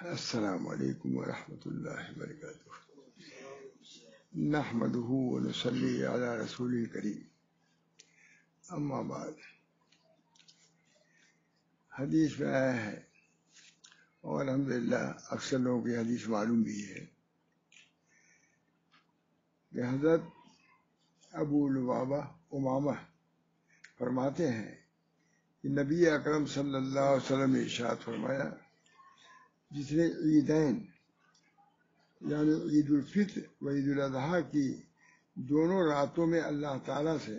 السلام علیکم ورحمۃ اللہ وبرکاتہ نحمده ونصلی علی رسول کریم اما بعد حدیث میں آیا ہے اور الحمدللہ اکثر لوگوں کی حدیث معلوم بھی ہے کہ حضرت ابو لبابہ امامہ فرماتے ہیں کہ نبی اکرم صلی اللہ علیہ وسلم نے ارشاد فرمایا جس نے عیدین یعنی عید الفطر و عید الاضحیٰ کی دونوں راتوں میں اللہ تعالیٰ سے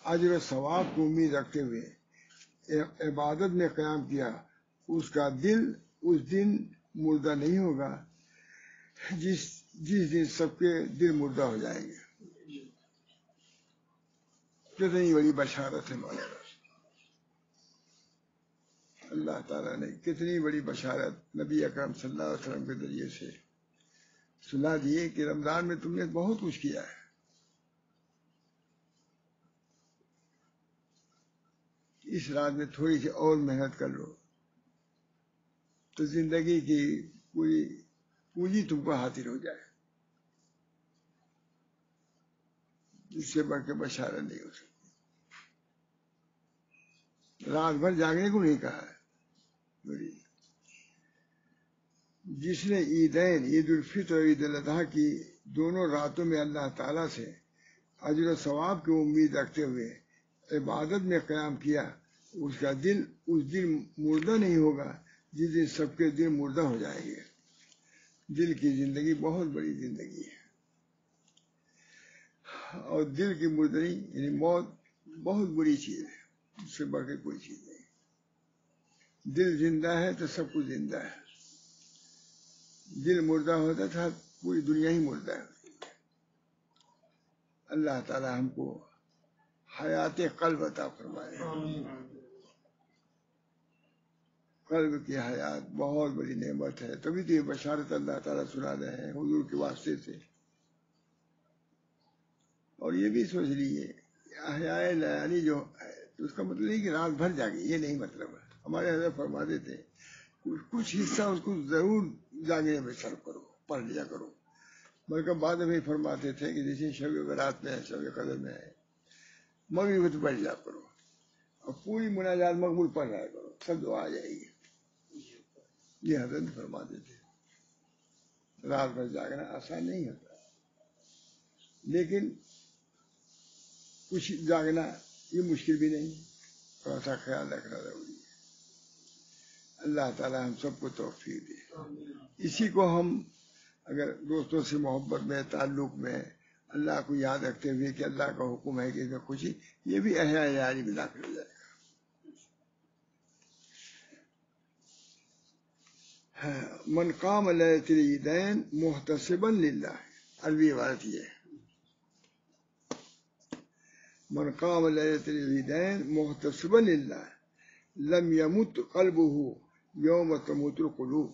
اجر و ثواب کی امید رکھتے ہوئے عبادت میں قیام کیا اس کا دل اس دن مردہ نہیں ہوگا جس دن سب کے دل مردہ ہو جائیں گے۔ کتنی بڑی بشارت ہے مولانا، اللہ تعالیٰ نے کتنی بڑی بشارت نبی اکرم صلی اللہ علیہ وسلم کے ذریعے سے سنا دیے کہ رمضان میں تم نے بہت کچھ کیا ہے، اس رات میں تھوڑی سی اور محنت کر لو تو زندگی کی پوری پونجی تم کو حاصل ہو جائے، اس سے بڑھ کے بشارت نہیں ہو سکتی۔ رات بھر جاگنے کو نہیں کہا ہے۔ جس نے عیدین عید الفطر اور عید الاضحیٰ کی دونوں راتوں میں اللہ تعالیٰ سے اجر و ثواب کی امید رکھتے ہوئے عبادت میں قیام کیا اس کا دل اس دن مردہ نہیں ہوگا جس دن سب کے دل مردہ ہو جائیں گے۔ دل کی زندگی بہت بڑی زندگی ہے اور دل کی مردگی یعنی موت بہت بری چیز ہے، اس سے بڑھ کے کوئی چیز نہیں۔ دل زندہ ہے تو سب کچھ زندہ ہے، دل مردہ ہوتا تھا پوری دنیا ہی مردہ ہے۔ اللہ تعالی ہم کو حیات قلب عطا فرمائے۔ قلب کی حیات بہت بڑی نعمت ہے، تبھی تو یہ بشارت اللہ تعالیٰ سنا رہے ہیں حضور کے واسطے سے۔ اور یہ بھی سوچ لیجیے احیاء لیالی جو ہے تو اس کا مطلب نہیں کہ رات بھر جاگے، یہ نہیں مطلب ہے۔ ہمارے حضرت فرماتے تھے کچھ حصہ اس کو ضرور جاگنے میں صرف کرو، پڑھ لیا کرو، بلکہ بعد میں فرماتے تھے کہ جیسے شب برات میں ہے، شب قدر میں ہے، مغرب پڑھ لیا کرو اور پوری مناجات مقبول پڑھ رہا کرو، سب دعا آ جائے گی۔ یہ حضرت فرماتے تھے۔ رات بھر جاگنا آسان نہیں ہوتا، لیکن کچھ جاگنا یہ مشکل بھی نہیں، تھوڑا سا خیال رکھنا ضروری ہے۔ اللہ تعالیٰ ہم سب کو توفیق دے۔ اسی کو ہم اگر دوستوں سے محبت میں تعلق میں اللہ کو یاد رکھتے ہوئے کہ اللہ کا حکم ہے کہ اس میں خوشی، یہ بھی احیاء لیالی میں داخل ہو جائے گا۔ من قام لیلۃ العیدین محتسبا للہ، عربی عبارت یہ ہے، من قام لیلۃ العیدین محتسبا للہ لم یمت قلبہ یوم تموت القلوب۔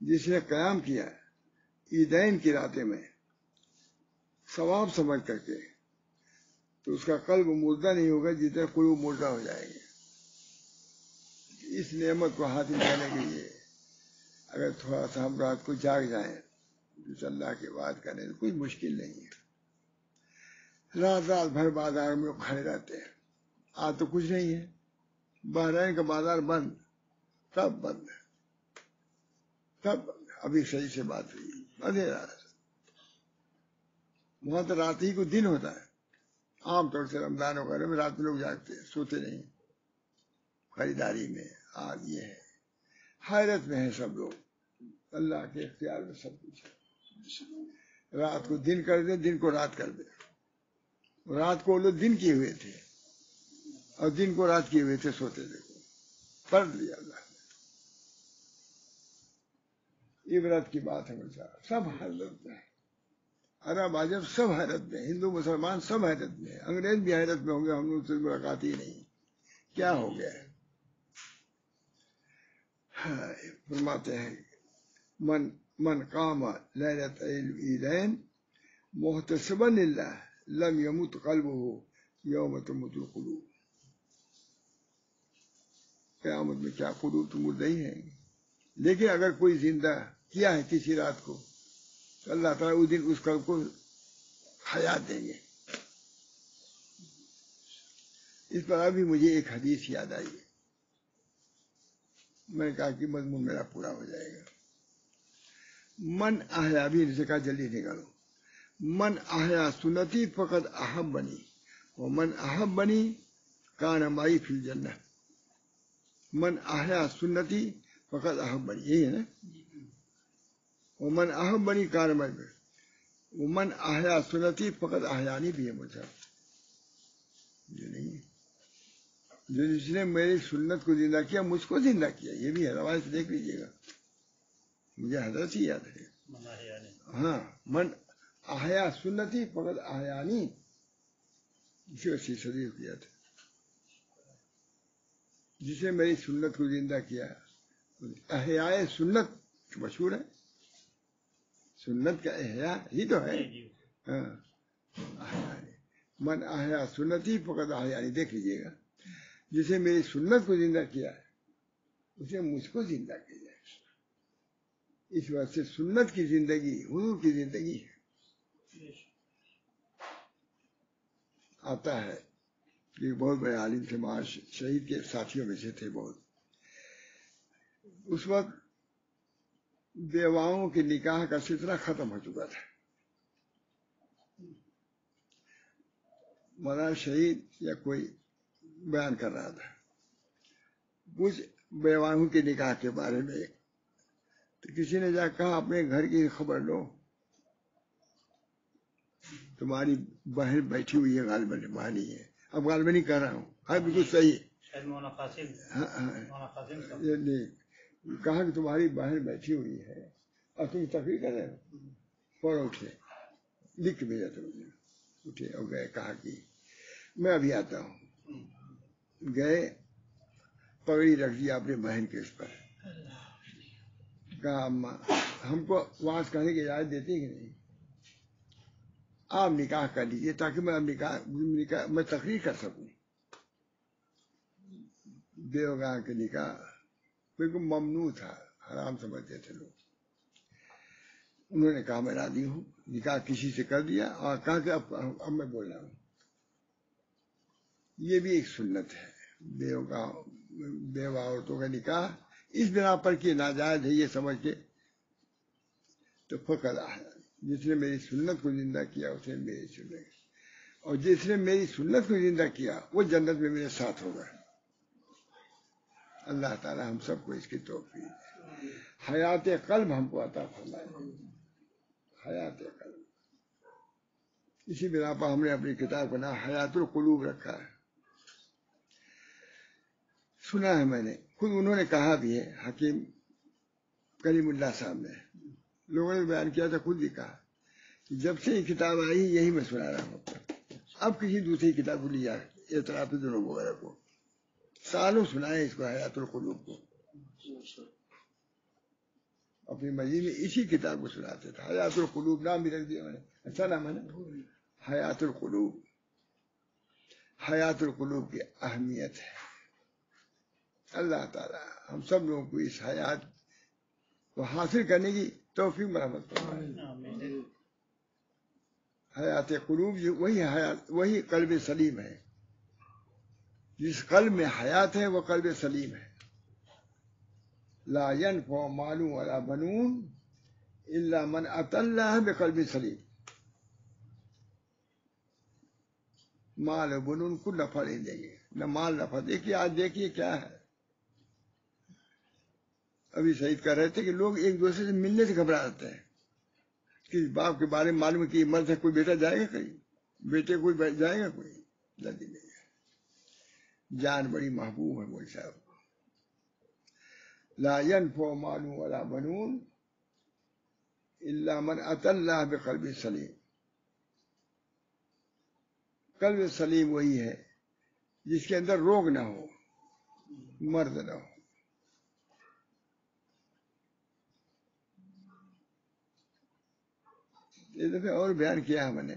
جس نے قیام کیا عیدین کی راتیں میں ثواب سمجھ کر کے تو اس کا قلب مردہ نہیں ہوگا جس طرح قلوب مردہ ہو جائے گے۔ اس نعمت کو حاصل کرنے کے لیے اگر تھوڑا سا ہم رات کو جاگ جائیں تو اللہ کی بات کریں تو کوئی مشکل نہیں ہے۔ رات بھر بازار میں کھڑے رہتے ہیں، آج تو کچھ نہیں ہے، بحرین کا بازار بند، سب بند ہے، سب بند ہے۔ ابھی صحیح سے بات ہوئی، اندھیرا ہے، وہاں تو رات ہی کو دن ہوتا ہے۔ عام طور سے رمضان وغیرہ میں رات میں لوگ جاگتے ہیں، سوتے نہیں، خریداری میں آج یہ ہے، حیرت میں ہے سب لوگ۔ اللہ کے اختیار میں سب کچھ ہے، رات کو دن کر دے، دن کو رات کر دے۔ رات کو لوگ دن کیے ہوئے تھے اور دن کو رات کیے ہوئے تھے، سوتے دیکھو، پڑھ لیا اللہ نے۔ عبرت کی بات ہے مجھے، سب حیرت میں ہے، عرب عجب سب حیرت میں، ہندو مسلمان سب حیرت میں، انگریز بھی حیرت میں ہوں گے، ہم لوگ سے ملاقات ہی نہیں، کیا ہو گیا ہے۔ فرماتے ہیں من قام لیلۃ العیدین محتسبا للہ لم یمت قلبہ یوم تموت القلوب۔ قیامت میں کیا قلوب تو مردہ ہی ہیں. لیکن اگر کوئی زندہ کیا ہے کسی رات کو تو اللہ تعالیٰ اس دن اس قلب کو حیات دیں گے. اس پر ابھی مجھے ایک حدیث یاد آئی ہے. میں نے کہا کہ مضمون میرا پورا ہو جائے گا. من احیا بھی ان سے کہا جلدی نکالو. من احیا سنتی فقط احب بنی وہ من احب بنی کان مائی فی الجنہ. من احیا سنتی فقط احب بنی یہی ہے نا. وہ من احب بنی کان مائی وہ من احیا سنتی فقط احیانی بھی ہے مجھے یہ نہیں ہے. جس نے میری سنت کو زندہ کیا مجھ کو زندہ کیا. یہ بھی ہے روایت دیکھ لیجیے گا. مجھے حضرت ہی یاد ہے. ہاں من احیا سنتی فقط احیانی اسی 80 صدی کو کیا تھا. جس نے میری سنت کو زندہ کیا. احیاء سنت مشہور ہے. سنت کا احیاء ہی تو ہے. ہاں من احیا سنتی فقط احیانی دیکھ لیجیے گا. جسے میری سنت کو زندہ کیا ہے اسے مجھ کو زندہ کیا جائے. اس وجہ سے سنت کی زندگی حضور کی زندگی ہے. آتا ہے کہ بہت بڑے عالم تھے معاش شہید کے ساتھیوں میں سے تھے بہت. اس وقت بیواؤں کے نکاح کا سلسلہ ختم ہو چکا تھا. مولانا شہید یا کوئی بیان کر رہا تھا کچھ بیواؤں کے نکاح کے بارے میں. تو کسی نے جا کہا اپنے گھر کی خبر لو تمہاری بہن بیٹھی ہوئی ہے غالباً بہنی ہے. اب غالباً نہیں کہہ رہا ہوں. ہاں بالکل صحیح ہے. کہا کہ تمہاری بہن بیٹھی ہوئی ہے اور تم تقریر کر رہے ہو. فوراً اٹھے لکھ کے بھیجا تھا مجھے. اٹھے اور گئے. کہا کہ میں ابھی آتا ہوں. گئے پگڑی رکھ دیا اپنی بہن کے اس پر. کہا اماں ہم کو واز کرنے کی اجازت دیتی کہ نہیں. آپ نکاح کر لیجیے تاکہ میں اب نکاح میں تقریر کر سکوں. بیوگاہ کے نکاح بالکل ممنوع تھا. حرام سمجھتے تھے لوگ. انہوں نے کہا میں راضی ہوں. نکاح کسی سے کر دیا اور کہا کہ اب میں بول رہا ہوں. یہ بھی ایک سنت ہے. بیوہ عورتوں کا نکاح اس بنا پر کہ ناجائز ہے یہ سمجھ کے تو فقط جس نے میری سنت کو زندہ کیا اس نے میری سنت اور جس نے میری سنت کو زندہ کیا وہ جنت میں میرے ساتھ ہوگا. اللہ تعالی ہم سب کو اس کی توفیق. حیات قلب ہم کو عطا فرمائے. حیات قلب. اسی بنا پر ہم نے اپنی کتاب کا نام حیات القلوب رکھا ہے. سنا ہے میں نے خود انہوں نے کہا بھی ہے. حکیم کریم اللہ صاحب نے لوگوں نے بیان کیا تھا خود بھی کہا کہ جب سے یہ کتاب آئی یہی میں سنا رہا ہوں. اب کسی دوسری کتاب کو لیا اعتراف دنوں وغیرہ کو سالوں سنائے اس کو حیات القلوب کو. اپنی مسجد میں اسی کتاب کو سناتے تھے. حیات القلوب نام بھی رکھ دیا میں نے. اچھا نام ہے نا حیات القلوب. حیات القلوب کی اہمیت ہے. اللہ تعالی ہم سب لوگوں کو اس حیات کو حاصل کرنے کی توفیق مرحمت فرمائے. حیات قلوب وہی حیات وہی قلب سلیم ہے. جس قلب میں حیات ہے وہ قلب سلیم ہے. لا ينفع مال ولا بنون الا من اتى الله بقلب سلیم. مال و بنون کو نفع نہیں دیں گے. نہ مال نفع. دیکھیے آج دیکھیے کیا ہے. ابھی شہید کر رہے تھے کہ لوگ ایک دوسرے سے ملنے سے گھبرا جاتے ہیں. کس باپ کے بارے میں معلوم ہے کہ مرد ہے کوئی بیٹا جائے گا کہیں. بیٹے کوئی جائے گا کوئی جلدی نہیں. جان بڑی محبوب ہے مول صاحب. لا ينفع مال ولا بنون الا من اتى الله بقلب سلیم. قلب سلیم وہی ہے جس کے اندر روگ نہ ہو مرض نہ ہو. اس دفعہ اور بیان کیا ہے میں نے.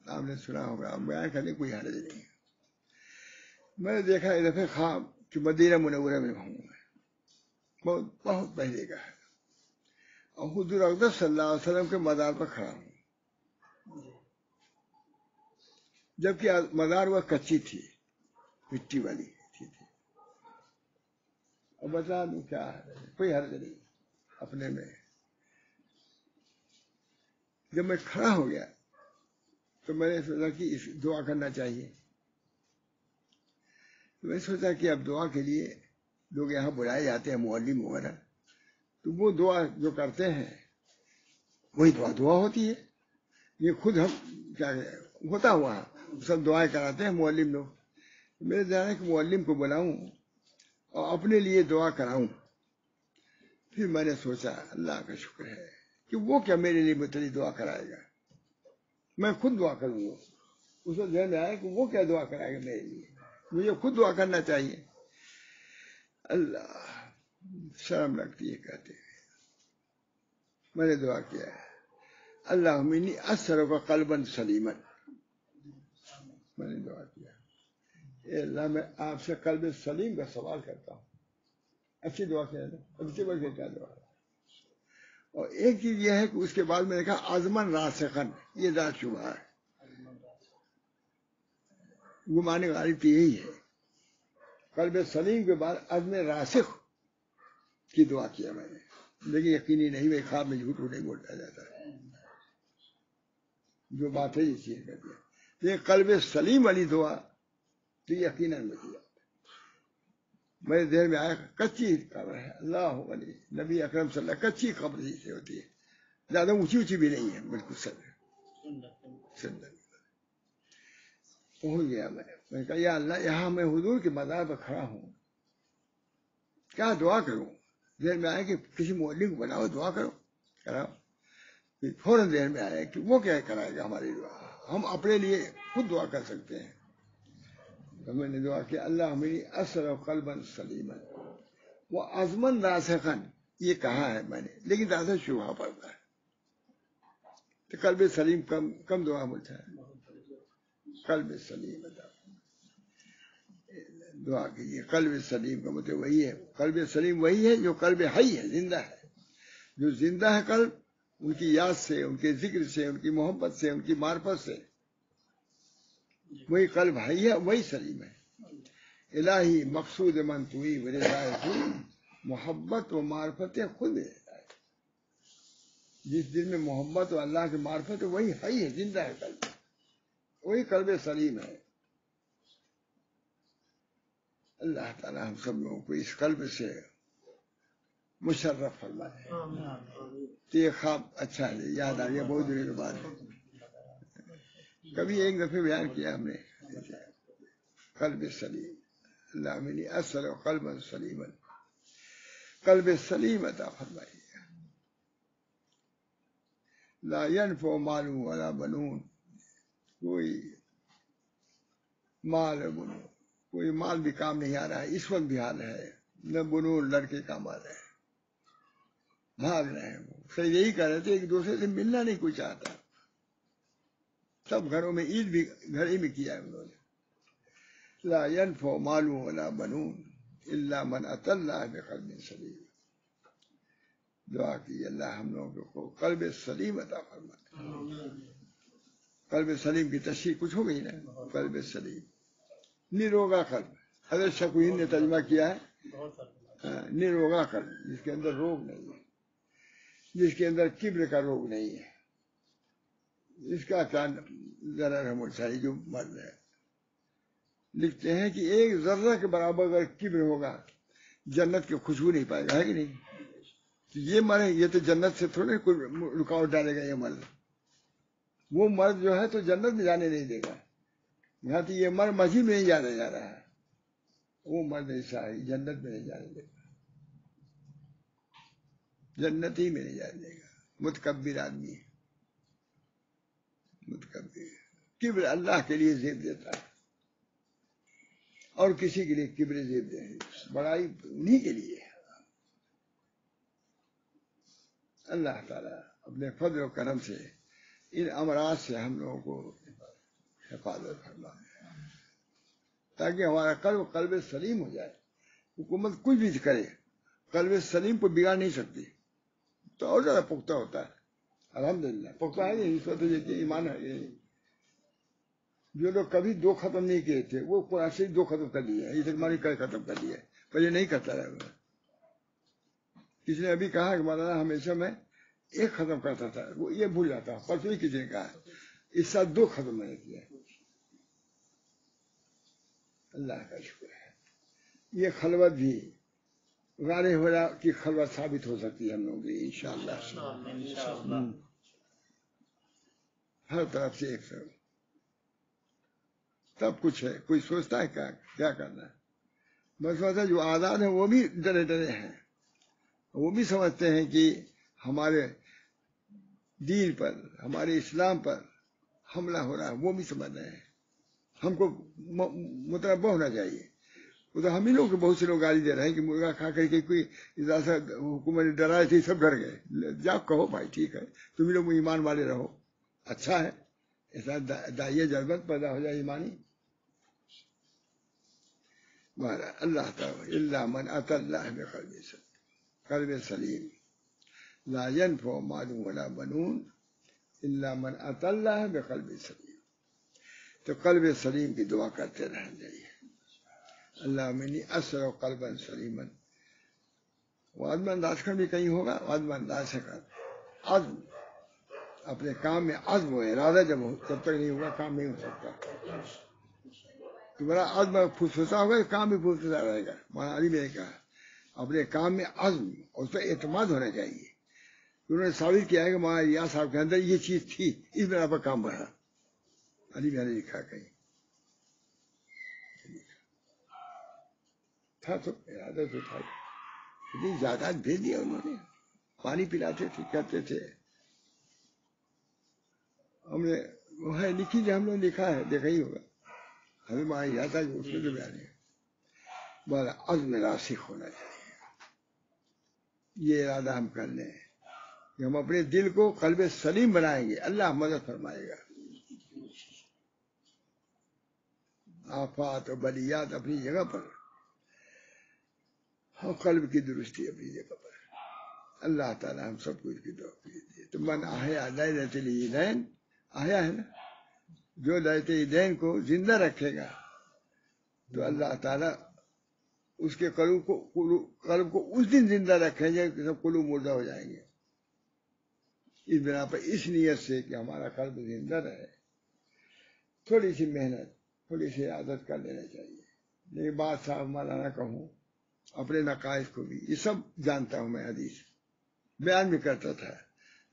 آپ نے سنا ہوگا. بیان کرنے کوئی حرج نہیں. میں نے دیکھا اس دفعہ خواب کہ مدینہ منورہ میں ہوں، بہت بہت پہلے کا ہے، اور حضور اقدس صلی اللہ علیہ وسلم کے مزار پر کھڑا ہوں، جبکہ مزار وہ کچی تھی، مٹی والی تھی۔ اور بتا دوں کیا ہے، کوئی حرج نہیں اپنے میں۔ جب میں کھڑا ہو گیا تو میں نے سوچا کہ دعا کرنا چاہیے، تو میں نے سوچا کہ اب دعا کے لیے لوگ یہاں بلائے جاتے ہیں معلم وغیرہ، تو وہ دعا جو کرتے ہیں وہی دعا ہوتی ہے۔ یہ خود ہم کیا ہوتا ہوا سب دعائیں کراتے ہیں معلم لوگ، میرے ذہن ہے کہ معلم کو بلاؤں اور اپنے لیے دعا کراؤں۔ پھر میں نے سوچا اللہ کا شکر ہے کہ وہ کیا میرے لیے متری دعا کرائے گا، میں خود دعا کروں گا۔ اس کو ذہن میں آیا کہ وہ کیا دعا کرائے گا میرے لیے، مجھے خود دعا کرنا چاہیے۔ اللہ شرم لگتی ہے کہتے ہیں۔ میں نے دعا کیا ہے اللہم انی اسألک قلبا سلیما، میں نے دعا کیا اے اللہ میں آپ سے قلب سلیم کا سوال کرتا ہوں۔ اچھی دعا کیا ہے، اچھی بڑھ کے کیا دعا ہے۔ اور ایک چیز یہ ہے کہ اس کے بعد میں نے کہا عزمن راسخن، یہ ذات شبہ ہے، گمانے غالب کی یہی ہے۔ قلب سلیم کے بعد عزم راسخ کی دعا کیا میں نے، لیکن یقینی نہیں، میں خواب میں جھوٹ نہیں بولتا جاتا ہے، جو بات ہے یہ چیز کر دیا۔ لیکن قلب سلیم والی دعا تو یقیناً میں کیا۔ میرے ذہن میں آیا کچی قبر ہے، اللہ علیہ نبی اکرم صلی اللہ، کچی قبر جیسے ہوتی ہے، زیادہ اونچی اونچی بھی نہیں ہے، بالکل سندر۔ پہنچ گیا میں نے کہا یا اللہ یہاں میں حضور کے مزار پر کھڑا ہوں، کیا دعا کروں؟ ذہن میں آیا کہ کسی معلم کو بناؤ دعا کراؤ۔ پھر فوراً ذہن میں آیا کہ وہ کیا کرائے گا ہماری دعا، ہم اپنے لیے خود دعا کر سکتے ہیں۔ تو میں نے دعا کیا اللہ میری اسألک قلبا سلیما وہ عزمن راسخا، یہ کہا ہے میں نے، لیکن زیادہ شبہ پڑتا ہے۔ تو قلب سلیم کم دعا ملتا ہے، قلب سلیم دعا کیجیے۔ قلب سلیم کا مطلب وہی ہے، قلب سلیم وہی ہے جو قلب حی ہے، زندہ ہے۔ جو زندہ ہے قلب، ان کی یاد سے، ان کے ذکر سے، ان کی محبت سے، ان کی معرفت سے، وہی قلب حی ہے، وہی سلیم ہے۔ الہی مقصود من توئی ورضائے تو، محبت و معرفت خود ہے۔ جس دل میں محبت و اللہ کی معرفت ہے وہی حی ہے، زندہ ہے قلب، وہی قلب سلیم ہے۔ اللہ تعالیٰ ہم سب لوگوں کو اس قلب سے مشرف فرمائے۔ تو یہ خواب اچھا ہے، یاد آ گیا، بہت دنوں کے بعد کبھی ایک دفعہ بیان کیا ہم نے، قلب سلیم، اللہ انی اسألک قلبا سلیما، قلب سلیم عطا فرمائیے۔ لا ينفع مال ولا بنون، کوئی مال بنون، کوئی مال بھی کام نہیں آ رہا ہے، اس وقت بھی حال ہے، نہ بنون لڑکے کام آ رہے ہیں، بھاگ رہے ہیں۔ وہ صحیح یہی کہہ رہے تھے ایک دوسرے سے ملنا نہیں کوئی چاہتا، سب گھروں میں عید بھی گھر ہی میں کیا ہے انہوں نے۔ لا ينفع مال ولا بنون الا من اتى الله بقلب سلیم۔ دعا کی اللہ ہم لوگوں کو قلب سلیم عطا فرمائے۔ قلب سلیم کی تشریح کچھ ہو گئی نا، قلب سلیم، نروگا قلب، حضرت شکوین نے ترجمہ کیا ہے نروگا قلب، جس کے اندر روگ نہیں ہے، جس کے اندر کبر کا روگ نہیں ہے، اس کا کیا ضرر ہے مرسائی جو مرد ہے۔ لکھتے ہیں کہ ایک ذرہ کے برابر اگر کبر ہوگا جنت کی خوشبو نہیں پائے گا، ہے کہ نہیں؟ تو یہ مرد، یہ تو جنت سے تھوڑے کوئی رکاوٹ ڈالے گا، یہ مرد، وہ مرد جو ہے تو جنت میں جانے نہیں دے گا، یہاں تو یہ مرد مسجد میں نہیں جانے جا رہا ہے، وہ مرد ایسا ہے جنت میں نہیں جانے دے گا، جنت ہی میں نہیں جانے دے گا۔ متکبر آدمی ہے، متکبر، کبر اللہ کے لیے زیب دیتا ہے، اور کسی کے لیے کبر زیب دے، بڑائی انہی کے لیے ہے۔ اللہ تعالیٰ اپنے فضل و کرم سے ان امراض سے ہم لوگوں کو حفاظت فرمائے، تاکہ ہمارا قلب سلیم ہو جائے، حکومت کچھ بھی کرے قلب سلیم کو بگاڑ نہیں سکتی، تو اور زیادہ پختہ ہوتا ہے. الحمدللہ پختہ ہے یہ، اس وقت یہ ایمان ہے. یہ جو لوگ کبھی دو ختم نہیں کیے تھے وہ قرآن سے دو ختم کر لیے، یہ تمہاری ختم کر لیا، پر یہ نہیں کرتا رہا. کسی نے ابھی کہا کہ مولانا ہمیشہ میں ایک ختم کرتا تھا، وہ یہ بھول جاتا. پرسوں ہی کسی نے کہا اس سال دو ختم میں نے کیا. اللہ کا شکر ہے. یہ خلوت بھی غار حرا کی خلوت ثابت ہو سکتی ہے ہم لوگوں کی انشاءاللہ. ہر طرف سے ایک سب کچھ ہے. کوئی سوچتا ہے کیا کرنا ہے؟ بس ویسا جو آزاد ہیں وہ بھی ڈرے ڈرے ہیں، وہ بھی سمجھتے ہیں کہ ہمارے دین پر، ہمارے اسلام پر حملہ ہو رہا ہے، وہ بھی سمجھ رہے ہیں. ہم کو متنبع ہونا چاہیے. وہ تو ہم ہی لوگ بہت سے لوگ گالی دے رہے ہیں کہ مرغا کھا کر کے کوئی اجازت حکومت نے ڈرائے تھے، سب ڈر گئے. جاؤ کہو بھائی ٹھیک ہے، تم ہی لوگ ایمان والے رہو، اچھا ہے. ایسا دائیں جذبت پیدا ہو جائے ایمانی. اللہ تعالی الا من اتى الله بقلب سلیم، قلب سلیم. لا ينفع مال ولا بنون الا من اتى الله بقلب سلیم. تو قلب سلیم کی دعا کرتے رہنا چاہیے. اللہ منی اسر و قلبا سلیما. وعدم انداز کا بھی کہیں ہوگا، وعدم انداز کا عزم، اپنے کام میں عزم و ارادہ جب تک نہیں ہوگا کام نہیں ہو سکتا. تمہارا عزم پھسپھسا ہوگا کام بھی پھسپھسا رہے گا. مولانا علی نے کہا اپنے کام میں عزم اور اس پہ اعتماد ہونا چاہیے. انہوں نے ثابت کیا ہے کہ مولانا ریاض صاحب کے اندر یہ چیز تھی، اس بنا پر کام بڑھا. علی میں نے لکھا کہیں تھا تو ارادہ تو تھا. اتنی زیادہ بھیج دیا انہوں نے. پانی پلاتے تھے، کہتے تھے. ہم نے وہ ہے لکھی جو ہم نے لکھا ہے، دیکھا ہی ہوگا. ہمیں وہاں یاد آ اس میں تو بیان ہے. بڑا عزم راسخ ہونا چاہیے. یہ ارادہ ہم کر لیں کہ ہم اپنے دل کو قلب سلیم بنائیں گے، اللہ مدد فرمائے گا. آفات اور بلیات اپنی جگہ پر اور قلب کی درستی اپنی جگہ پر. اللہ تعالیٰ ہم سب کچھ کی توفیق دے. تو من احیا لیلۃ العیدین، احیا ہے نا، جو لیلۃ العیدین کو زندہ رکھے گا تو اللہ تعالیٰ اس کے قلب کو اس دن زندہ رکھیں گے کہ سب قلوب مردہ ہو جائیں گے. اس بنا پر اس نیت سے کہ ہمارا قلب زندہ رہے تھوڑی سی محنت، تھوڑی سی عادت کر لینا چاہیے. لیکن بات صاحب مولانا کہوں اپنے نقائص کو بھی یہ سب جانتا ہوں میں، حدیث بیان بھی کرتا تھا.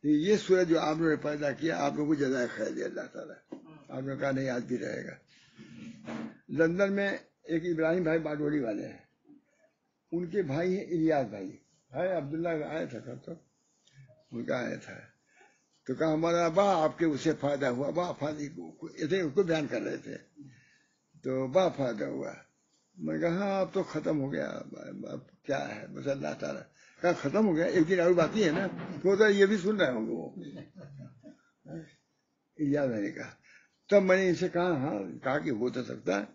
یہ سورج جو آپ نے پیدا کیا آپ لوگوں کو جزائے خیر دے اللہ تعالیٰ. آپ نے کہا نہیں آج بھی رہے گا. لندن میں ایک ابراہیم بھائی باڈولی والے ہیں، ان کے بھائی ہیں الیاس بھائی عبداللہ آیا تھا تو ان کا آیا تھا. تو کہا ہمارا ابا آپ کے اسے فائدہ ہوا، با فائدے کو بیان کر رہے تھے. تو با فائدہ ہوا. میں کہا ہاں اب تو ختم ہو گیا، اب کیا ہے بس اللہ تعالیٰ کہا ختم ہو گیا. ایک دن اور باقی ہے نا، تو یہ بھی سن رہے ہوں گے وہ. الیاس میں نے کہا، تب میں نے ان سے کہا ہاں کہا کہ ہو تو سکتا ہے.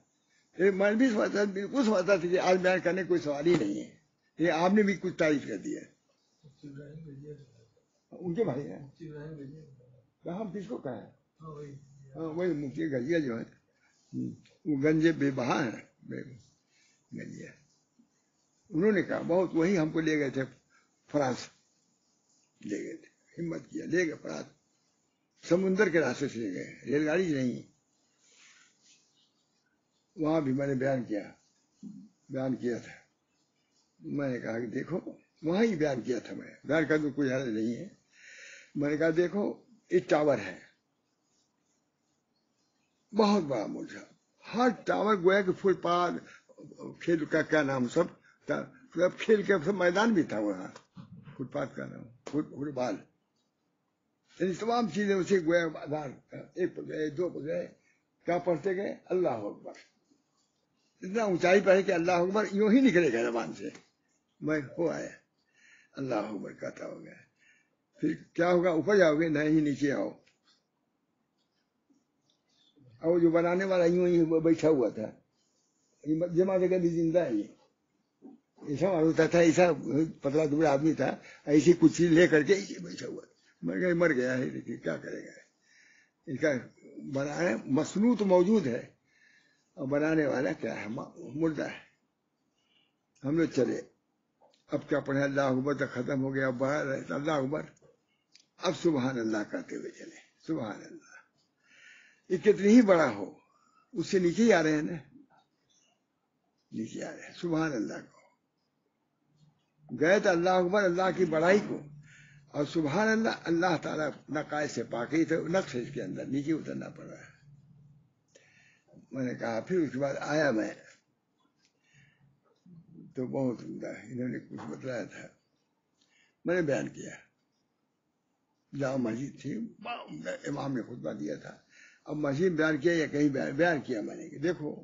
میں بھی سمجھتا بالکل سمجھتا تھا کہ آج بیان کرنے کوئی سوال ہی نہیں ہے. یہ آپ نے بھی کچھ تعریف کر دیا. ان کے بھائی ہیں، ہم کس کو کہیں؟ ہاں وہی مفتی گجیا جو ہے، وہ گنجے بے بہا ہیں گجیا. انہوں نے کہا بہت، وہی ہم کو لے گئے تھے فرانس، لے گئے تھے، ہمت کیا لے گئے فرانس. سمندر کے راستے سے لے گئے، ریل گاڑی نہیں. وہاں بھی میں نے بیان کیا تھا. میں نے کہا کہ دیکھو وہاں ہی بیان کیا تھا، میں بیان کر دوں کوئی حل نہیں ہے. میں نے کہا دیکھو ایک ٹاور ہے بہت بڑا ملک، ہر ٹاور گویا کہ فٹ پاتھ کھیل کا کیا نام سب کھیل کا سب میدان بھی تھا وہاں. فٹ پاتھ کا نام فٹ بال، یعنی تمام چیزیں اسے گویا ایک پر گئے، دو پر گئے، کیا پڑھتے گئے اللہ اکبر. اتنا اونچائی پر ہے کہ اللہ اکبر یوں ہی نکلے گا زبان سے. میں ہو آیا اللہ اکبر کہتا ہو گیا. پھر کیا ہوگا اوپر جاؤ گے نہیں نیچے آؤ. اور جو بنانے والا یوں ہی بیٹھا ہوا تھا، جمع جگہ بھی زندہ ہے. یہ ایسا معلوم ہوتا تھا، ایسا پتلا دبلا آدمی تھا، ایسی کچھ چیز لے کر کے ایسے بیٹھا ہوا، مر گیا ہے، دیکھیے کیا کرے گا. اس کا بنانے مصنوع تو موجود ہے اور بنانے والا کیا ہے؟ مردہ ہے. ہم لوگ چلے، اب کیا پڑھے؟ اللہ اکبر تک ختم ہو گیا، اب بڑھا رہے اللہ اکبر، اب سبحان اللہ کرتے ہوئے چلے. سبحان اللہ، یہ کتنی ہی بڑا ہو اس سے نیچے ہی آ رہے ہیں نا، نیچے آ رہے ہیں. سبحان اللہ کو گئے تو اللہ اکبر، اللہ کی بڑائی کو، اور سبحان اللہ، اللہ تعالیٰ نقائص سے پاکی تھے، نقص اس کے اندر نیچے اترنا پڑ رہا ہے. میں نے کہا پھر اس کے بعد آیا میں تو بہت عمدہ انہوں نے کچھ بتلایا تھا، میں نے بیان کیا. جامع مسجد تھی، امام نے خطبہ دیا تھا، اب مسجد بیان کیا یا کہیں بیان کیا میں نے کہ دیکھو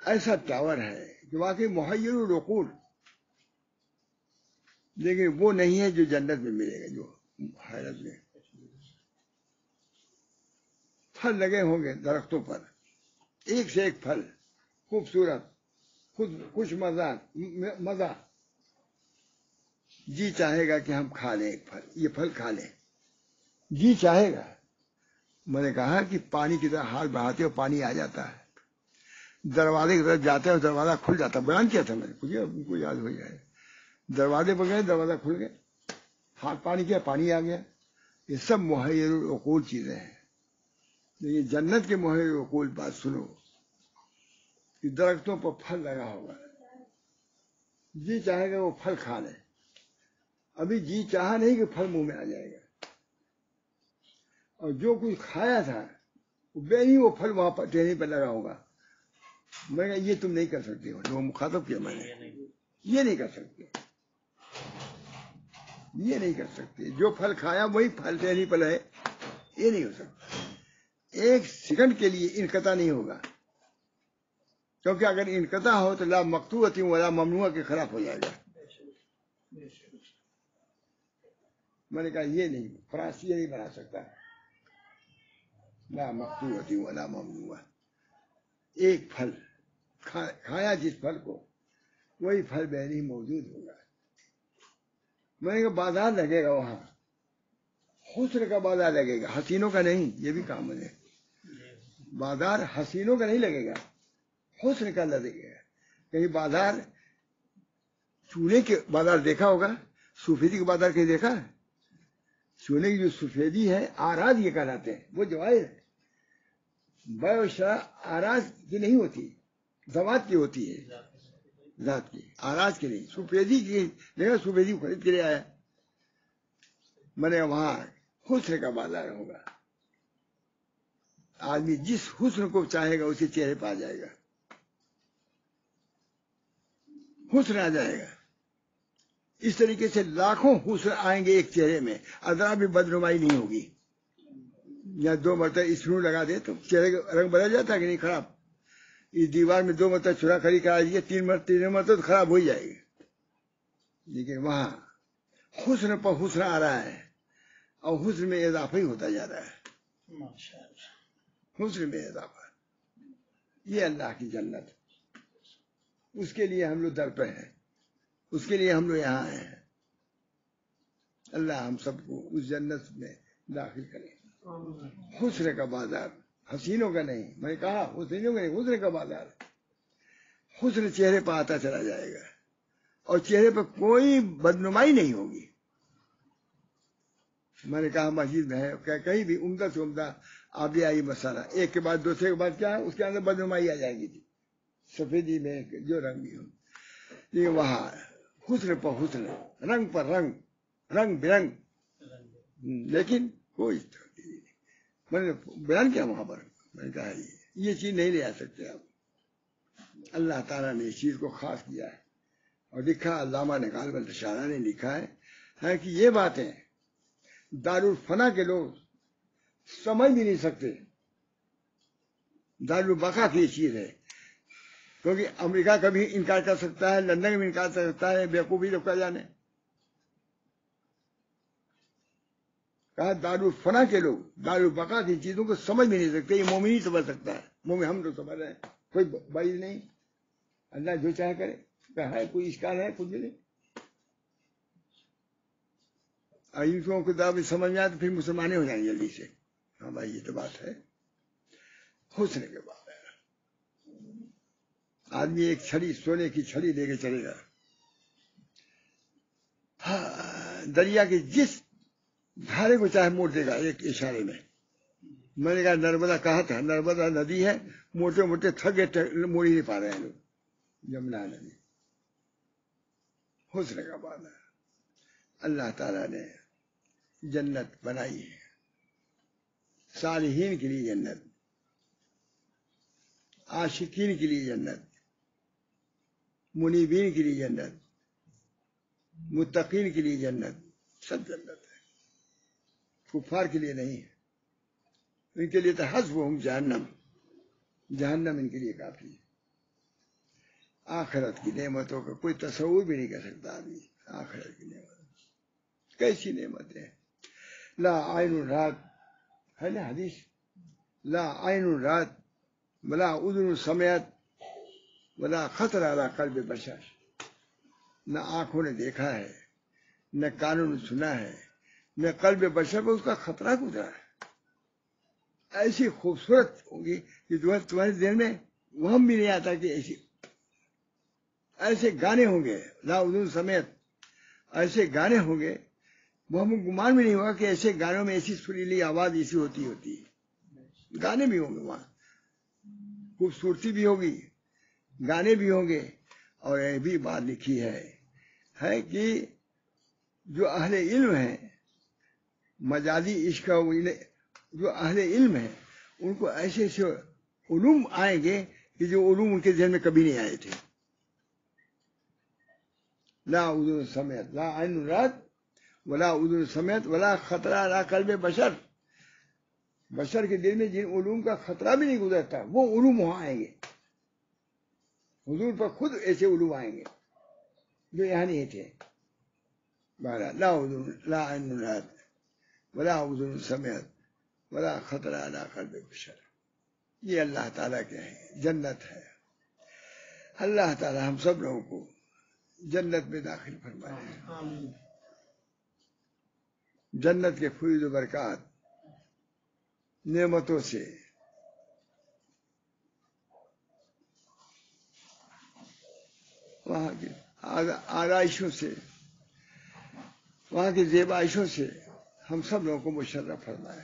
ایسا ٹاور ہے کہ واقعی محیر العقول، لیکن وہ نہیں ہے جو جنت میں ملے گا. جو حیرت میں پھل لگے ہوں گے درختوں پر، ایک سے ایک پھل خوبصورت، خوش مزہ، جی چاہے گا کہ ہم کھا لیں ایک پھل، یہ پھل کھا لیں، جی چاہے گا. میں نے کہا کہ پانی کی طرح ہاتھ بڑھاتے ہو پانی آ جاتا ہے، دروازے کی طرف جاتے ہو دروازہ کھل جاتا ہے. بیان کیا تھا میں نے، کچھ ان کو یاد ہو جائے. دروازے پر گئے دروازہ کھل گیا، ہاتھ پانی کیا پانی آ گیا. یہ سب محیر العقول چیزیں ہیں. لیکن جنت کے محیر العقول بات سنو کہ درختوں پر پھل لگا ہوگا، جی چاہے گا وہ پھل کھا لے. ابھی جی چاہا نہیں کہ پھل منہ میں آ جائے گا، اور جو کچھ کھایا تھا بے ہی وہ پھل وہاں پر ٹہنی پہ لگا ہوگا. میں کہا یہ تم نہیں کر سکتے ہو. جو مخاطب کیا میں نے، یہ نہیں کر سکتے، یہ نہیں کر سکتے. جو پھل کھایا وہی پھل ٹہنی پہ لگے، یہ نہیں ہو سکتا. ایک سیکنڈ کے لیے انقطاع نہیں ہوگا، کیونکہ اگر انقطاع ہو تو لا مقطوعۃ ولا ممنوعہ کے خلاف ہو جائے گا. میں نے کہا یہ نہیں، فرانس یہ نہیں بنا سکتا. لا مقطوعۃ ولا ممنوعہ، ایک پھل کھایا جس پھل کو وہی پھل بہنی موجود ہوگا. میں نے کہا بازار لگے گا وہاں، حسن کا بازار لگے گا، حسینوں کا نہیں. یہ بھی کام ہے، بازار حسینوں کا نہیں لگے گا، حسن کا لگے گا. کہیں بازار چولہے کے بازار دیکھا ہوگا؟ سفیدی کے بازار کہیں دیکھا ہے؟ سونے کی جو سفیدی ہے آراز یہ کہلاتے ہیں، وہ جواہر ہے. بیع و شرع آراز کی نہیں ہوتی، ذوات کی ہوتی ہے، ذات کی، آراز کی نہیں. سفیدی کی دیکھا، سفیدی خرید کے لے آیا. میں نے وہاں حسن کا بازار ہوگا. آدمی جس حسن کو چاہے گا اسی چہرے پہ آ جائے گا، حسن آ جائے گا. اس طریقے سے لاکھوں حسن آئیں گے ایک چہرے میں، ذرا بھی بدنمائی نہیں ہوگی. یا دو مرتبہ اسنو لگا دے تو چہرے کا رنگ بدل جاتا ہے کہ نہیں؟ خراب. اس دیوار میں دو مرتبہ چورا کھڑی کرا دیجیے، تین مرتبہ تو خراب ہو جائے گی. لیکن وہاں حسن پر حسن آ رہا ہے، اور حسن میں اضافہ ہی ہوتا جا رہا ہے. حسن میں اضافہ، یہ اللہ کی جنت. اس کے لیے ہم لوگ در پہ ہیں، اس کے لیے ہم لوگ یہاں ہیں. اللہ ہم سب کو اس جنت میں داخل کرے. حسن کا بازار، حسینوں کا نہیں. میں نے کہا حسینوں کا نہیں، حسن کا بازار. حسن چہرے پہ آتا چلا جائے گا، اور چہرے پہ کوئی بدنمائی نہیں ہوگی. میں نے کہا مسجد میں ہے، کہیں بھی عمدہ سے عمدہ آبیائی مسالہ، ایک کے بعد دوسرے کے بعد کیا ہے، اس کے اندر بدنمائی آ جائے گی تھی، سفیدی میں جو رنگ بھی ہو. لیکن وہاں حسن پر حسن، رنگ پر رنگ، رنگ برنگ، لیکن کوئی تبدیلی نہیں. میں نے بیان کیا وہاں پر، میں نے کہا یہ چیز نہیں لے آ سکتے آپ. اللہ تعالیٰ نے اس چیز کو خاص کیا ہے، اور لکھا علامہ نقال بند شاہراہ نے لکھا ہے کہ یہ باتیں دارالفنا کے لوگ سمجھ بھی نہیں سکتے. دارالبقا کی یہ چیز ہے، کیونکہ امریکہ کا بھی انکار کر سکتا ہے، لندن کا بھی انکار کر سکتا ہے، بیوقوفی لوگ کیا جانے. کہا دارالفنا کے لوگ دارالبقا کی چیزوں کو سمجھ بھی نہیں سکتے. یہ مومن ہی سمجھ سکتا ہے، مومن ہم لوگ سمجھ رہے ہیں، کوئی بعید نہیں. اللہ جو چاہے کرے. کیا ہے کوئی اشکال ہے کچھ بھی نہیں. ان کو کتاب سمجھ میں آئے تو پھر مسلمانیں ہو جائیں گے جلدی سے. ہاں بھائی یہ تو بات ہے. حسن کے بعد آدمی ایک چھڑی سونے کی چھڑی لے کے چلے گا دریا کے جس دھارے کو چاہے موڑ دے گا ایک اشارے میں. میں نے کہا نرمدا کہا تھا نرمدا ندی ہے موٹے موٹے تھگے موڑ ہی نہیں پا رہے ہیں لوگ جمنا ندی. حسن کا بعد اللہ تعالیٰ نے جنت بنائی ہے صالحین کے لیے جنت عاشقین کے لیے جنت منیبین کے لیے جنت متقین کے لیے جنت سب جنت ہے. کفار کے لیے نہیں ہے. ان کے لیے تو حسبہم جہنم جہنم ان کے لیے کافی ہے. آخرت کی نعمتوں کا کوئی تصور بھی نہیں کر سکتا آدمی. آخرت کی نعمت کیسی نعمت ہے. لا عین رات ہے نا حدیث لا عین رات ولا اذن سمعت ولا خطر علی قلب بشر. نہ آنکھوں نے دیکھا ہے نہ کانوں نے سنا ہے نہ قلب بشر پر اس کا خطرہ گزرا ہے. ایسی خوبصورت ہوگی کہ تمہارے ذہن میں وہم بھی نہیں آتا کہ ایسے گانے ہوں گے لا اذن سمیت ایسے گانے ہوں گے وہ ہم گمان بھی نہیں ہوگا کہ ایسے گانوں میں ایسی سریلی آواز ایسی ہوتی ہے. گانے بھی ہوں گے وہاں خوبصورتی بھی ہوگی گانے بھی ہوں گے. اور یہ بھی بات لکھی ہے کہ جو اہل علم ہیں مجازی عشق جو اہل علم ہیں ان کو ایسے ایسے علوم آئیں گے کہ جو علوم ان کے ذہن میں کبھی نہیں آئے تھے. لا اذن سمیت لا عین رات ولا اذن سمیت ولا خطرہ علی قلب بشر. بشر کے دل میں جن علوم کا خطرہ بھی نہیں گزرتا وہ علوم وہاں آئیں گے. حضور پر خود ایسے علوم آئیں گے جو یہاں نہیں تھے. لا عین رات ولا اذن سمیت ولا خطرہ علی قلب بشر. یہ اللہ تعالیٰ کے ہیں جنت ہے. اللہ تعالیٰ ہم سب لوگوں کو جنت میں داخل فرمائے. جنت کے فیض و برکات نعمتوں سے وہاں کی آرائشوں سے وہاں کی زیبائشوں سے ہم سب لوگوں کو مشرف فرمائے.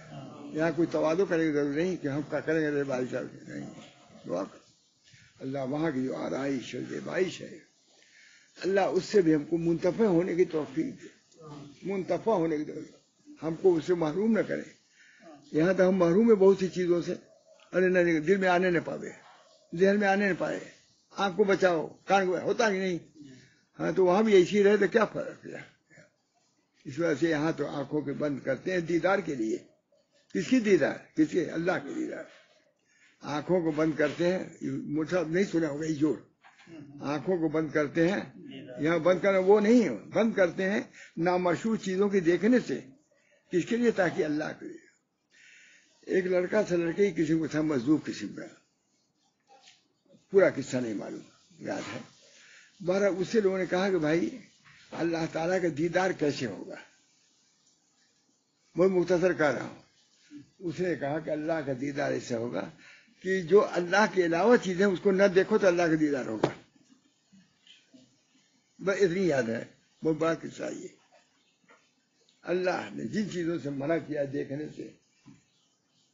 یہاں کوئی تواضع کرنے کی ضرورت نہیں کہ ہم کیا کریں گے زیبائش نہیں. دعا اللہ وہاں کی جو آرائش اور زیبائش ہے اللہ اس سے بھی ہم کو منتفع ہونے کی توفیق منتفع ہونے کی توفیق ہم کو اس سے محروم نہ کرے. یہاں تو ہم محروم ہیں بہت سی چیزوں سے. ارے نہیں دل میں آنے نہ پاوے ذہن میں آنے نہ پائے. آنکھ کو بچاؤ کان کو ہوتا ہی نہیں. ہاں تو وہاں بھی ایسی رہے تو کیا فرق ہے. اس وجہ سے یہاں تو آنکھوں کے بند کرتے ہیں دیدار کے لیے. کس کی دیدار کس کے اللہ کی دیدار. آنکھوں کو بند کرتے ہیں مجھے نہیں سنا ہوگا یہ جوڑ. آنکھوں کو بند کرتے ہیں یہاں بند کرنا وہ نہیں ہے. بند کرتے ہیں نامشہور چیزوں کے دیکھنے سے. کس کے لیے تاکہ اللہ کے لیے. ایک لڑکا تھا لڑکے کی قسم کو تھا مزدور قسم کا. پورا قصہ نہیں معلوم یاد ہے. بہرحال اس سے لوگوں نے کہا کہ بھائی اللہ تعالیٰ کا دیدار کیسے ہوگا. میں مختصر کہہ رہا ہوں. اس نے کہا کہ اللہ کا دیدار ایسا ہوگا کہ جو اللہ کے علاوہ چیزیں اس کو نہ دیکھو تو اللہ کا دیدار ہوگا. بس اتنی یاد ہے. وہ بڑا قصہ یہ اللہ نے جن چیزوں سے منع کیا دیکھنے سے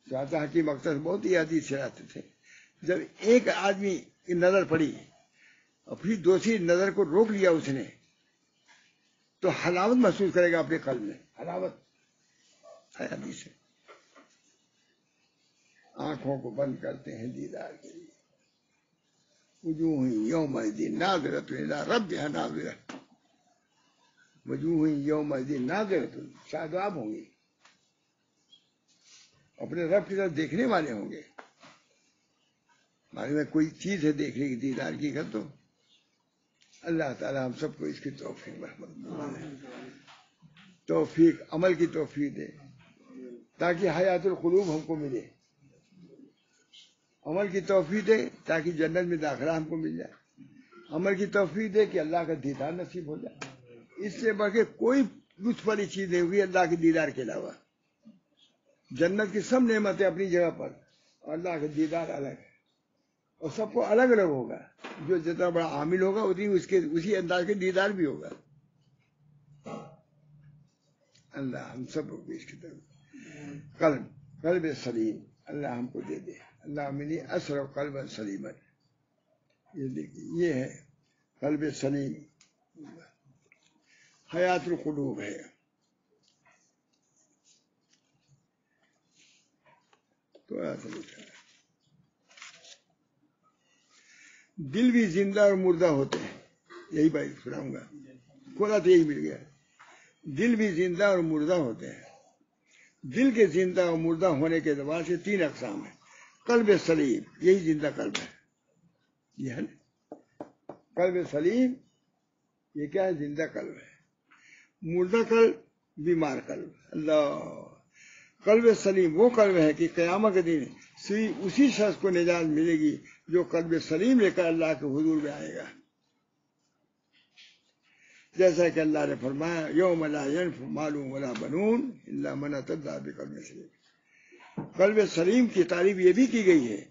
چاہتا ہے کہ مقصد بہت ہی حدیث سے آتے تھے. جب ایک آدمی کی نظر پڑی اور پھر دوسری نظر کو روک لیا اس نے تو حلاوت محسوس کرے گا اپنے قلب میں. حلاوت ہے حدیث ہے. آنکھوں کو بند کرتے ہیں دیدار کے لیے. وجوہ یومئذ ناظرۃ الی ربھا ناظرہ. وجوہ یومئذ ناظرۃ شاداب ہوں گی اپنے رب کی طرف دیکھنے والے ہوں گے. معلوم ہے کوئی چیز ہے دیکھنے کی دیدار کی کر تو اللہ تعالی ہم سب کو اس کی توفیق توفیق عمل کی توفیق دے تاکہ حیات القلوب ہم کو ملے. عمل کی توفیق دے تاکہ جنت میں داخلہ ہم کو مل جائے. عمل کی توفیق دے کہ اللہ کا دیدار نصیب ہو جائے. اس سے بڑھ کے کوئی لطف والی چیز نہیں ہوگی اللہ کے دیدار کے علاوہ. جنت کی سب نعمتیں اپنی جگہ پر اور اللہ کا دیدار الگ ہے اور سب کو الگ الگ ہوگا. جو جتنا بڑا عامل ہوگا اسی انداز کے دیدار بھی ہوگا. اللہ ہم سب کو اس کی طرف قلب سلیم اللہ ہم کو دے دے. اللہ منی اسر قلب سلیم. یہ دیکھیے یہ ہے قلب سلیم. حیات القلوب ہے. تو ایسا لکھا ہے دل بھی زندہ اور مردہ ہوتے ہیں. یہی بات سناؤں گا. کھولا تو یہی مل گیا. دل بھی زندہ اور مردہ ہوتے ہیں. دل کے زندہ اور مردہ ہونے کے اعتبار سے 3 اقسام ہیں. قلب سلیم یہی زندہ قلب ہے. یہ ہے قلب سلیم. یہ کیا ہے؟ زندہ قلب ہے. مردہ قلب بیمار قلب. اللہ قلب سلیم وہ قلب ہے کہ قیامت کے دن اسی شخص کو نجات ملے گی جو قلب سلیم لے کر اللہ کے حضور میں آئے گا. جیسا کہ اللہ نے فرمایا یوم لا ینفع مال ولا بنون الا من اتى الله بقلب سلیم. قلب سلیم کی تعریف یہ بھی کی گئی ہے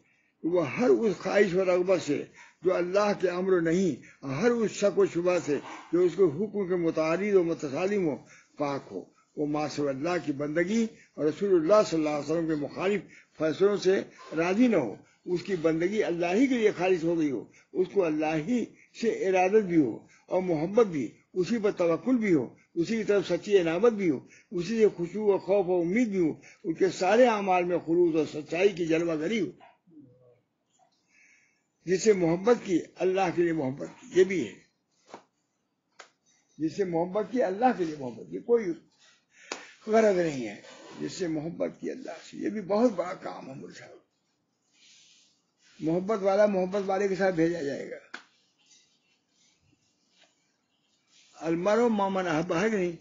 کہ وہ ہر اس خواہش و رغبت سے جو اللہ کے امر نہیں، ہر اس شک و شبہ سے جو اس کے حکم کے متعارض و متصادم ہو پاک ہو. وہ معصیت اللہ کی بندگی اور رسول اللہ صلی اللہ علیہ وسلم کے مخالف فیصلوں سے راضی نہ ہو. اس کی بندگی اللہ ہی کے لیے خالص ہو گئی ہو. اس کو اللہ ہی سے ارادت بھی ہو اور محبت بھی، اسی پر توکل بھی ہو، اسی کی طرف سچی عنابت بھی ہو، اسی سے خشوع و خوف و امید بھی ہو. ان کے سارے اعمال میں خلوص اور سچائی کی جلوہ گری ہو. جس سے محبت کی اللہ کے لیے محبت کی، یہ بھی ہے. جس سے محبت کی اللہ کے لیے محبت کی، کوئی غرض نہیں ہے. جس سے محبت کی اللہ سے، یہ بھی بہت بڑا کام ہے. مجھے محبت والا محبت والے کے ساتھ بھیجا جائے گا. المرء مع من احب ہے کہ نہیں؟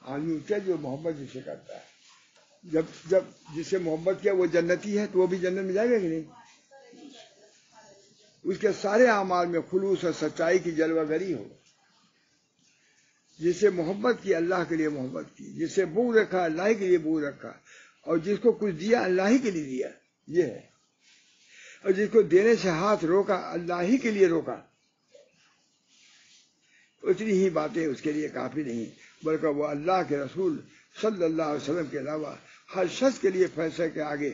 آدمی کیا جو محبت جس سے کرتا ہے، جب جس سے محبت کیا وہ جنتی ہے تو وہ بھی جنت میں جائے گا کہ نہیں؟ اس کے سارے اعمال میں خلوص اور سچائی کی جلوہ گری ہو. جس سے محبت کی اللہ کے لیے محبت کی، جس سے بغض رکھا اللہ کے لیے بغض رکھا، اور جس کو کچھ دیا اللہ ہی کے لیے دیا، یہ ہے. اور جس کو دینے سے ہاتھ روکا اللہ ہی کے لیے روکا. اتنی ہی باتیں اس کے لیے کافی نہیں، بلکہ وہ اللہ کے رسول صلی اللہ علیہ وسلم کے علاوہ ہر شخص کے لیے فیصلے کے آگے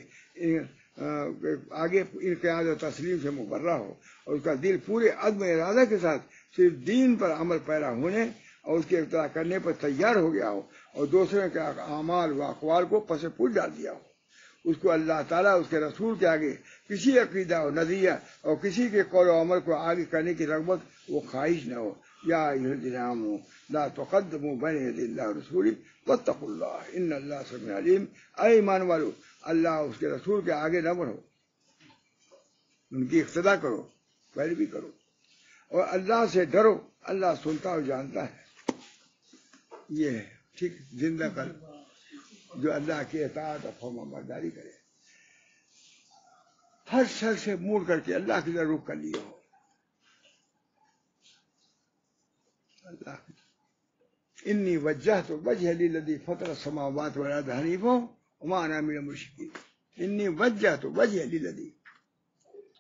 انقیاد و تسلیم سے مبرہ ہو، اور اس کا دل پورے عزم ارادہ کے ساتھ صرف دین پر عمل پیرا ہونے اور اس کے اقتدا کرنے پر تیار ہو گیا ہو، اور دوسروں کے اعمال و اقوال کو پس پوچھ ڈال دیا ہو. اس کو اللہ تعالیٰ اس کے رسول کے آگے کسی عقیدہ و نظریہ اور کسی کے قول و عمل کو آگے کرنے کی رغبت و خواہش نہ ہو. یا ایھا الذین آمنوا لا تقدموا بین یدی اللہ ورسولہ واتقوا اللہ ان اللہ سمیع علیم. اے ایمان والو، اللہ اس کے رسول کے آگے نہ بڑھو، ان کی اقتدا کرو، پیروی کرو، اور اللہ سے ڈرو. اللہ سنتا اور جانتا ہے. یہ ہے ٹھیک زندہ قلب جو اللہ کی اطاعت اور فرمانبرداری کرے، ہر شر سے موڑ کر کے اللہ کی طرف رخ کر لیے ہو. اللہ انی وجہت وجہ للذی فطر السماوات والارض حنیفا وما انا من المشرکین. انی وجہت وجہ للذی،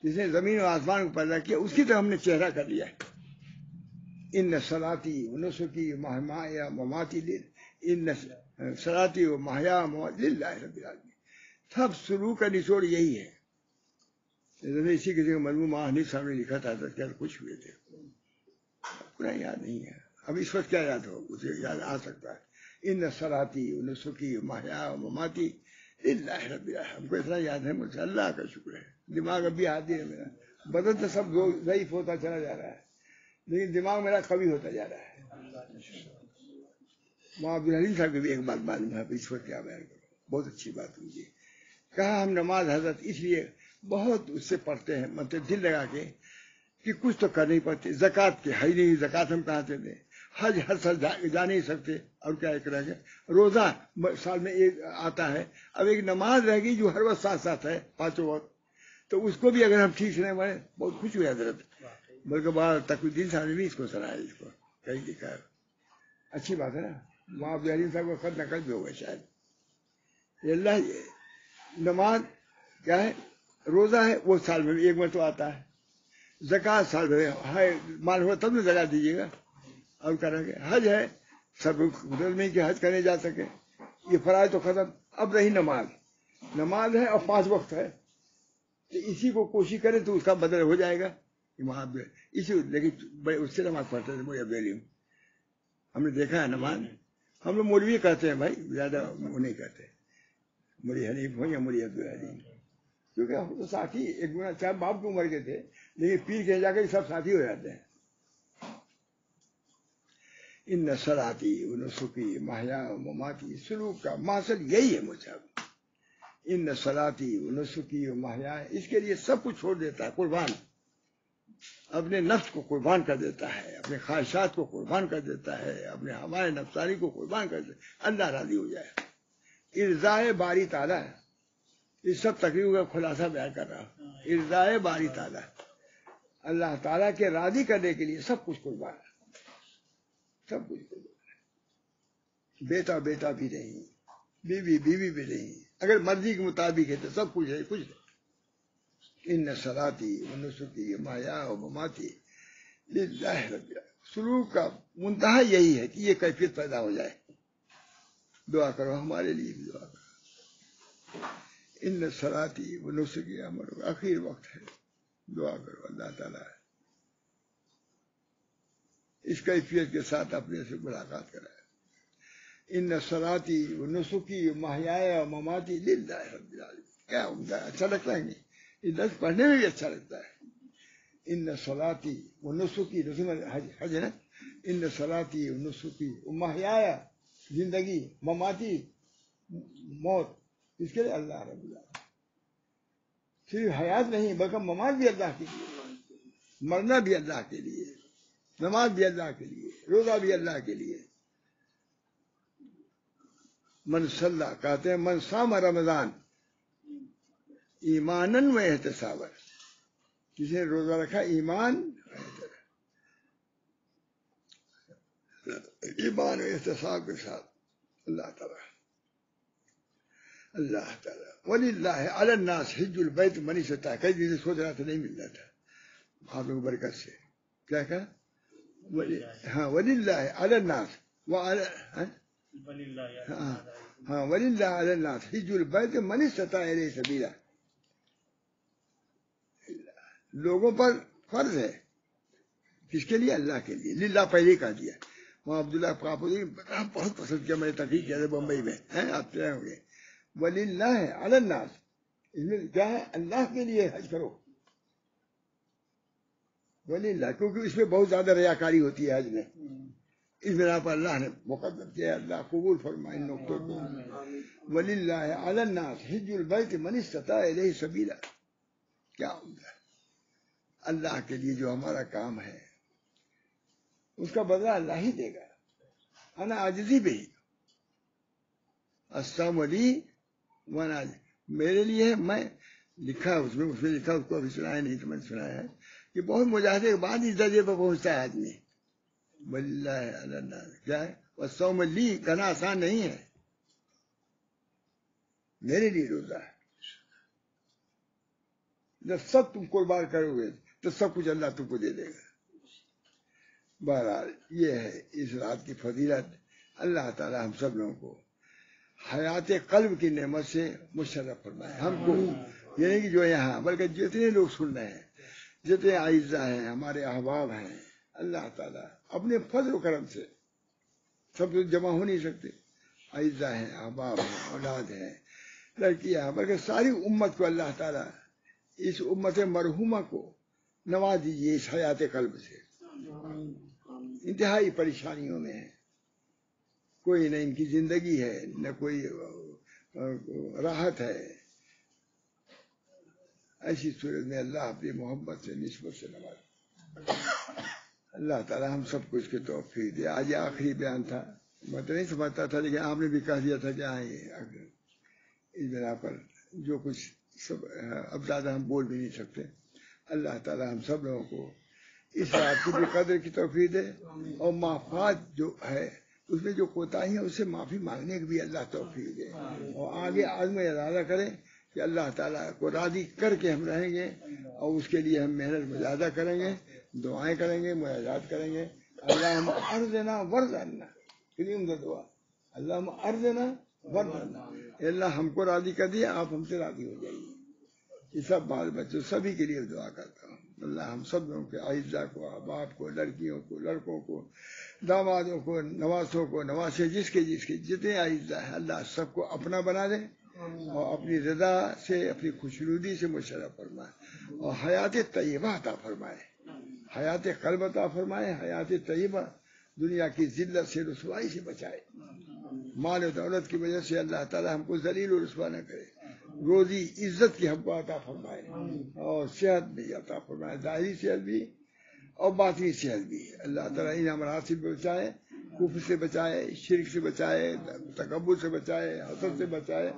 جس نے زمین و آسمان کو پیدا کیا اس کی طرف ہم نے چہرہ کر لیا ہے. ان صلاتی و نسکی و مماتی صلاتی و محیا للہ رب العالمین. سب سلوک کا نچوڑ یہی ہے. اسی کسی کا مضمون حنیف صاحب نے لکھا تھا کیا کچھ ہوئے تھے، پورا یاد نہیں ہے. اب اس وقت کیا یاد ہو، اسے یاد آ سکتا ہے. ان صلاتی و نسکی و محیا و مماتی للہ رب العالمین. ہم کو اتنا یاد ہے، مجھے اللہ کا شکر ہے. دماغ ابھی حاضر ہے میرا. بدن تو سب ضعیف ہوتا چلا جا رہا ہے، لیکن دماغ میرا قوی ہوتا جا رہا ہے. وہاں عبدالحلیم صاحب کی بھی ایک بات معلوم ہے، اس وقت کیا بیان کروں. بہت اچھی بات مجھے کہا. ہم نماز حضرت اس لیے بہت اس سے پڑھتے ہیں مطلب دل لگا کے کہ کچھ تو کر نہیں پاتے. زکوٰۃ کے ہے ہی نہیں، زکوٰۃ ہم کہاں سے دیں. حج ہر سال جا نہیں سکتے، اور کیا ایک رہ گیا. روزہ سال میں ایک آتا ہے. اب ایک نماز رہ گئی جو ہر وقت ساتھ ساتھ ہے 5 وقت، تو اس کو بھی اگر ہم ٹھیک سے نہیں بنے بہت خوش ہوئے حضرت. بلکہ بار تقویدین صاحب نے بھی اس کو سنا ہے، اس کو کہیں لکھا ہے. اچھی بات ہے نا. وہاں عبد الحلیم صاحب کا خط نقل بھی ہوگا شاید. یہ اللہ نماز کیا ہے، روزہ ہے وہ سال میں ایک مرتبہ آتا ہے، زکوٰۃ سال میں مال ہوا تب نہ زکوٰۃ دیجیے گا. اب کریں گے حج ہے، سب نہیں کہ حج کرنے جا سکے، یہ فرائض تو ختم. اب رہی نماز، نماز ہے اور 5 وقت ہے، تو اسی کو کوشش کریں تو اس کا بدل ہو جائے گا. وہاں پہ اسی لیکن اس سے نماز پڑھتے تھے مولوی عبد الحلیم، ہم نے دیکھا ہے نماز. ہم لوگ مولوی کہتے ہیں بھائی، زیادہ وہ نہیں کہتے مولوی حنیف ہو یا مولوی عبد الحلیم، کیونکہ ہم تو ساتھی ایک گنا، چاہے باپ کی عمر کے تھے لیکن پیر کے جا کے سب ساتھی ہو جاتے ہیں. ان صلاتی و نسکی محیا و مماتی، سلوک کا مقصد یہی ہے مجھے. ان صلاتی و نسکی و محیا، اس کے لیے سب کچھ چھوڑ دیتا ہے، قربان، اپنے نفس کو قربان کر دیتا ہے، اپنے خواہشات کو قربان کر دیتا ہے، اپنے ہمارے نفسانی کو قربان کر دیتا ہے، اللہ راضی ہو جائے. ارضائے باری تعالیٰ، یہ سب تقریب کا خلاصہ بیان کر رہا ہوں. ارضائے باری تعالیٰ، اللہ تعالیٰ کے راضی کرنے کے لیے سب کچھ قربان ہے، سب کچھ قربان ہے. بیٹا بیٹا بھی نہیں، بیوی بیوی بھی نہیں، اگر مرضی کے مطابق ہے تو سب کچھ ہے، کچھ نہیں. ان صلاتی و نسکی محیا و مماتی للہ رب العالمین. سلوک کا منتہا یہی ہے کہ یہ کیفیت پیدا ہو جائے. دعا کرو، ہمارے لیے بھی دعا کرو. ان صلاتی و نسکی، ہمارا آخر وقت ہے، دعا کرو اللہ تعالیٰ اس کیفیت کے ساتھ اپنے سے ملاقات کرائے. ان صلاتی و نسکی محیا و مماتی للہ رب العالمین. کیا عمدہ، اچھا لگتا ہے نہیں؟ یہ لفظ پڑھنے میں بھی اچھا لگتا ہے. ان صلاتی و نسکی، حج ہے نا. ان صلاتی و نسکی و محیا، زندگی، مماتی موت، اس کے لیے اللہ رب العالمین. صرف حیات نہیں بلکہ ممات بھی اللہ کے لیے، مرنا بھی اللہ کے لیے، نماز بھی اللہ کے لیے، روزہ بھی اللہ کے لیے. من صلی، کہتے ہیں من صام رمضان ایمانن و احتسابا، کسی نے روزہ رکھا ایمان و احتساب کے ساتھ، اللہ تعالیٰ وللہ علی الناس حج البیت من استطاع. کئی دن سے سوچ رہا تھا نہیں مل رہا تھا، آپ لوگوں برکت سے. کیا کہا؟ ہاں وللہ علی الناس، ہاں وللہ علی الناس حج البیت من استطاع الیہ سبیلا. لوگوں پر فرض ہے، کس کے لیے؟ اللہ کے لیے. للہ پہلے کہا دیا. وہاں عبداللہ بہت پسند کیا، میں نے تقریر کیا تھا بمبئی میں، آپ سے ہوں گے. وللہ علی الناس، اس میں کیا ہے؟ اللہ کے لیے حج کرو. وللہ، کیونکہ اس میں بہت زیادہ ریاکاری ہوتی ہے حج میں، اس بنا پر اللہ نے مقدم کیا. اللہ قبول فرمائے ان نقطوں کو. وللہ علی الناس حج البیت من استطاع الیہ سبیلا. کیا ہوگا؟ اللہ کے لیے جو ہمارا کام ہے اس کا بدلہ اللہ ہی دے گا. انا عاجزی بھی السلام علی وانا، میرے لیے ہے. میں لکھا اس میں لکھا، اس کو ابھی سنایا نہیں تو میں نے سنایا ہے کہ بہت مجاہدے کے بعد اس درجے پر پہنچتا ہے آدمی. وللہ علی الناس، کیا ہے؟ والصوم لی، کہنا آسان نہیں ہے. میرے لیے روزہ ہے. جب سب تم قربان کرو گے تو سب کچھ اللہ تم کو دے دے گا. بہرحال یہ ہے اس رات کی فضیلت. اللہ تعالی ہم سب لوگوں کو حیات قلب کی نعمت سے مشرف فرمائے. ہم کو یہ نہیں کہ جو یہاں، بلکہ جتنے لوگ سن رہے ہیں، جتنے اعزاء ہیں، ہمارے احباب ہیں، اللہ تعالیٰ اپنے فضل و کرم سے، سب لوگ جمع ہو نہیں سکتے، اعزاء ہیں، احباب ہیں، اولاد ہیں، لڑکیاں، بلکہ ساری امت کو اللہ تعالیٰ، اس امت مرحومہ کو نواز دیجیے اس حیات قلب سے. انتہائی پریشانیوں میں ہے، کوئی نہ ان کی زندگی ہے، نہ کوئی راحت ہے. ایسی صورت میں اللہ اپنی محبت سے، نسبت سے نواز. اللہ تعالی ہم سب کو اس کی توفیق دے. آج آخری بیان تھا، میں تو نہیں سمجھتا تھا لیکن آپ نے بھی کہہ دیا تھا کہ اس بنا پر جو کچھ سب اب زیادہ ہم بول بھی نہیں سکتے. اللہ تعالی ہم سب لوگوں کو اس رات کو بھی قدر کی توفیق دے، اور مافات جو ہے اس میں جو کوتاہی ہے اس سے معافی مانگنے کی بھی اللہ توفیق دے، اور آگے عزم ارادہ کریں کہ اللہ تعالیٰ کو راضی کر کے ہم رہیں گے، اور اس کے لیے ہم محنت مجاہدہ کریں گے، دعائیں کریں گے، مناجات کریں گے۔ اللہم ارضنا ورضنا، کتنی عمدہ دعا، اللہم ارضنا ورضنا، اے اللہ ہم کو راضی کر دیا، آپ ہم سے راضی ہو جائیے۔ یہ سب بال بچوں سبھی کے لیے دعا کرتا ہوں، اللہ ہم سب لوگوں کے اعزاء کو، احباب کو، لڑکیوں کو، لڑکوں کو، دامادوں کو، نواسوں کو، نواسے جس کے جتنے اعزاء ہیں، اللہ سب کو اپنا بنا دے، اور اپنی رضا سے، اپنی خوشنودی سے مشرف فرمائے، اور حیات طیبہ عطا فرمائے، حیات قلب عطا فرمائے، حیات طیبہ، دنیا کی ذلت سے، رسوائی سے بچائے، مال و دولت کی وجہ سے اللہ تعالیٰ ہم کو ذلیل و رسوا نہ کرے، روزی عزت کی ہم کو عطا فرمائے، اور صحت بھی عطا فرمائے، ظاہری صحت بھی اور باطنی صحت بھی، اللہ تعالیٰ ان امراض سے بچائے، کفر سے بچائے، شرک سے بچائے، تکبر سے بچائے، حسد سے بچائے،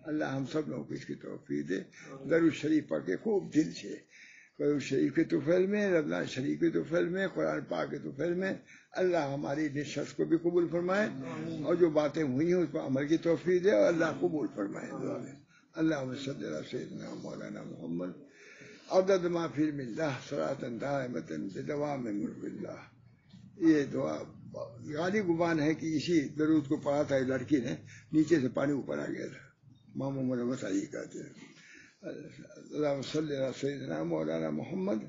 اللہ ہم سب لوگوں کو اس کی توفیق دے۔ درود شریف پڑھ کے خوب دل سے، درود شریف کے طفیل میں، رمضان شریف کے طفیل میں، قرآن پاک کے طفیل میں اللہ ہماری نشست کو بھی قبول فرمائے، اور جو باتیں ہوئی ہیں اس پر عمل کی توفیق دے، اور اللہ قبول فرمائے دعا میں۔ اللہم صلی علی سیدنا مولانا محمد عدد ما فی علم اللہ صلاۃ دائمۃ بدوام ملک اللہ۔ یہ دعا غالب گمان ہے کہ اسی درود کو پڑھا تھا لڑکی نے، نیچے سے پانی اوپر آ گیا تھا، امام محمد مسائی کہتے ہیں۔ اللہم صلی علی سیدنا مولانا محمد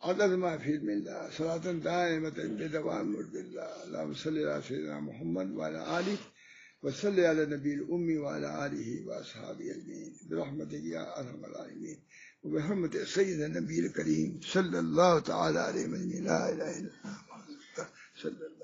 عدد ما فی علم اللہ صلاۃ دائمۃ بدوام ملک اللہ۔ اللہم صلی علی سیدنا محمد وعلی آلہ وصلی علی نبی الامی وعلی آلہ واصحابہ اجمعین برحمتک یا ارحم الراحمین وبحرمت سید النبی الکریم صلی اللہ تعالی علیہ وسلم، لا الہ الا اللہ صلی اللہ